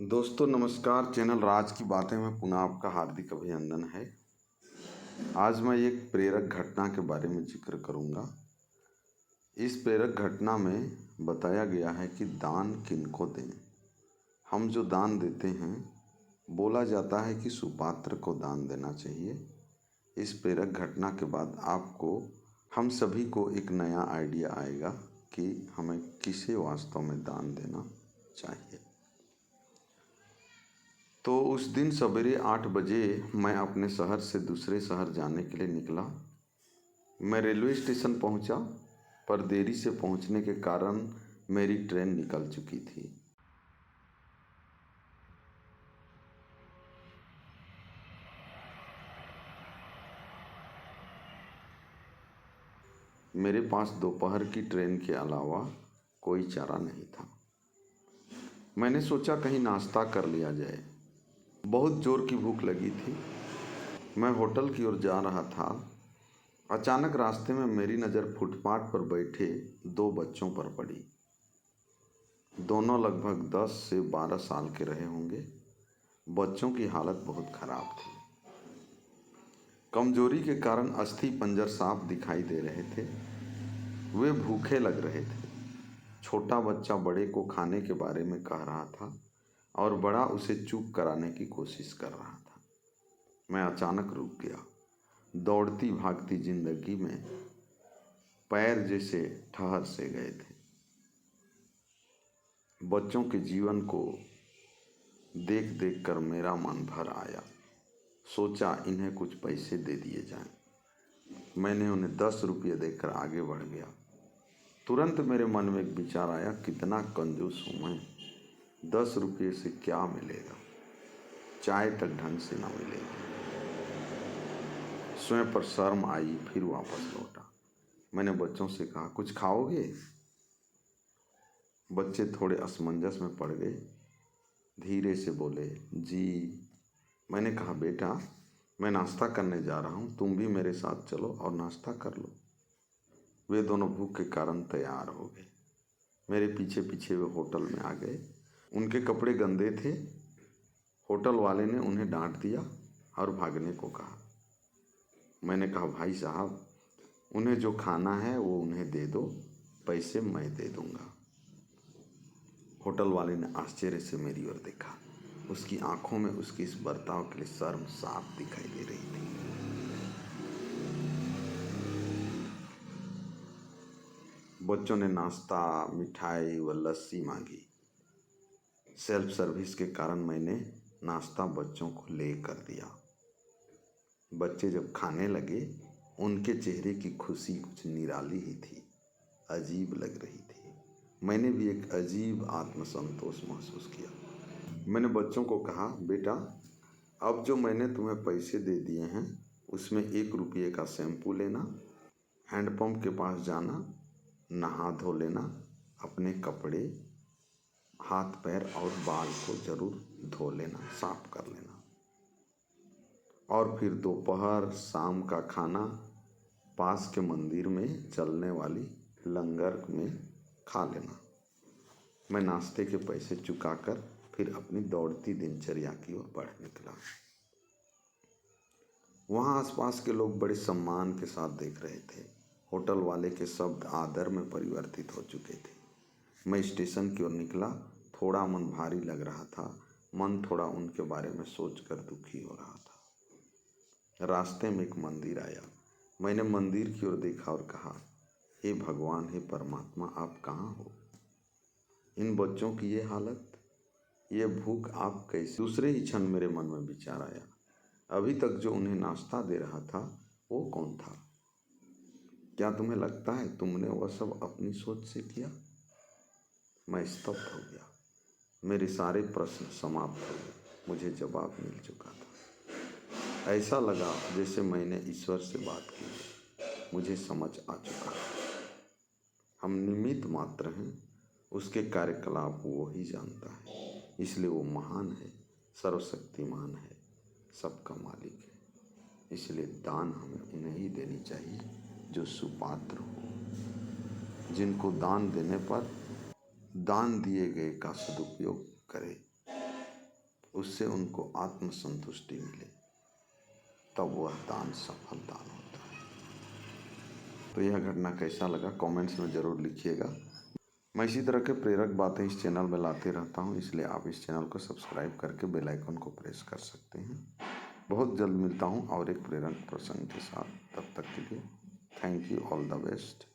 दोस्तों नमस्कार। चैनल राज की बातें में पुनः आपका हार्दिक अभिनंदन है। आज मैं एक प्रेरक घटना के बारे में जिक्र करूंगा। इस प्रेरक घटना में बताया गया है कि दान किनको दें। हम जो दान देते हैं, बोला जाता है कि सुपात्र को दान देना चाहिए। इस प्रेरक घटना के बाद हम सभी को एक नया आइडिया आएगा कि हमें किसे वास्तव में दान देना चाहिए। तो उस दिन सवेरे 8 बजे मैं अपने शहर से दूसरे शहर जाने के लिए निकला। मैं रेलवे स्टेशन पहुंचा, पर देरी से पहुंचने के कारण मेरी ट्रेन निकल चुकी थी। मेरे पास दोपहर की ट्रेन के अलावा कोई चारा नहीं था। मैंने सोचा कहीं नाश्ता कर लिया जाए। बहुत जोर की भूख लगी थी। मैं होटल की ओर जा रहा था। अचानक रास्ते में मेरी नज़र फुटपाथ पर बैठे दो बच्चों पर पड़ी। दोनों लगभग 10 से 12 साल के रहे होंगे। बच्चों की हालत बहुत खराब थी। कमजोरी के कारण अस्थि पंजर साफ दिखाई दे रहे थे। वे भूखे लग रहे थे। छोटा बच्चा बड़े को खाने के बारे में कह रहा था और बड़ा उसे चुप कराने की कोशिश कर रहा था। मैं अचानक रुक गया। दौड़ती भागती जिंदगी में पैर जैसे ठहर से गए थे। बच्चों के जीवन को देख देख कर मेरा मन भर आया। सोचा इन्हें कुछ पैसे दे दिए जाएं। मैंने उन्हें 10 रुपये देकर आगे बढ़ गया। तुरंत मेरे मन में एक विचार आया, कितना कंजूस हूँ मैं। 10 रुपये से क्या मिलेगा? चाय तक ढंग से ना मिलेगी। स्वयं पर शर्म आई, फिर वापस लौटा। मैंने बच्चों से कहा, कुछ खाओगे? बच्चे थोड़े असमंजस में पड़ गए। धीरे से बोले, जी। मैंने कहा, बेटा मैं नाश्ता करने जा रहा हूँ, तुम भी मेरे साथ चलो और नाश्ता कर लो। वे दोनों भूख के कारण तैयार हो गए। मेरे पीछे पीछे वे होटल में आ गए। उनके कपड़े गंदे थे। होटल वाले ने उन्हें डांट दिया और भागने को कहा। मैंने कहा, भाई साहब उन्हें जो खाना है वो उन्हें दे दो, पैसे मैं दे दूंगा। होटल वाले ने आश्चर्य से मेरी ओर देखा। उसकी आंखों में उसके इस बर्ताव के लिए शर्म साफ दिखाई दे रही थी। बच्चों ने नाश्ता, मिठाई व लस्सी मांगी। सेल्फ सर्विस के कारण मैंने नाश्ता बच्चों को ले कर दिया। बच्चे जब खाने लगे, उनके चेहरे की खुशी कुछ निराली ही थी, अजीब लग रही थी। मैंने भी एक अजीब आत्मसंतोष महसूस किया। मैंने बच्चों को कहा, बेटा अब जो मैंने तुम्हें पैसे दे दिए हैं, उसमें 1 रुपये का शैम्पू लेना, हैंडपम्प के पास जाना, नहा धो लेना, अपने कपड़े, हाथ पैर और बाल को जरूर धो लेना, साफ कर लेना, और फिर दोपहर शाम का खाना पास के मंदिर में चलने वाली लंगर में खा लेना। मैं नाश्ते के पैसे चुकाकर फिर अपनी दौड़ती दिनचर्या की ओर बढ़ निकला। वहाँ आसपास के लोग बड़े सम्मान के साथ देख रहे थे। होटल वाले के शब्द आदर में परिवर्तित हो चुके थे। मैं स्टेशन की ओर निकला। थोड़ा मन भारी लग रहा था। मन थोड़ा उनके बारे में सोचकर दुखी हो रहा था। रास्ते में एक मंदिर आया। मैंने मंदिर की ओर देखा और कहा, हे भगवान, हे परमात्मा, आप कहाँ हो? इन बच्चों की ये हालत, ये भूख आप कैसे? दूसरे ही क्षण मेरे मन में विचार आया, अभी तक जो उन्हें नाश्ता दे रहा था वो कौन था? क्या तुम्हें लगता है तुमने वह सब अपनी सोच से किया? मैं स्तब्ध हो गया। मेरे सारे प्रश्न समाप्त हो गए। मुझे जवाब मिल चुका था। ऐसा लगा जैसे मैंने ईश्वर से बात की। मुझे समझ आ चुका है। हम निमित्त मात्र हैं, उसके कार्यकलाप वो ही जानता है। इसलिए वो महान है, सर्वशक्तिमान है, सबका मालिक है। इसलिए दान हमें उन्हें ही देनी चाहिए जो सुपात्र हो, जिनको दान देने पर दान दिए गए का सदुपयोग करे। उससे उनको आत्मसंतुष्टि मिले, तब वह दान सफल दान होता है। तो यह घटना कैसा लगा कमेंट्स में ज़रूर लिखिएगा। मैं इसी तरह के प्रेरक बातें इस चैनल में लाते रहता हूँ, इसलिए आप इस चैनल को सब्सक्राइब करके बेल आइकन को प्रेस कर सकते हैं। बहुत जल्द मिलता हूँ और एक प्रेरक प्रसंग के साथ। तब तक के लिए thank you, all the best.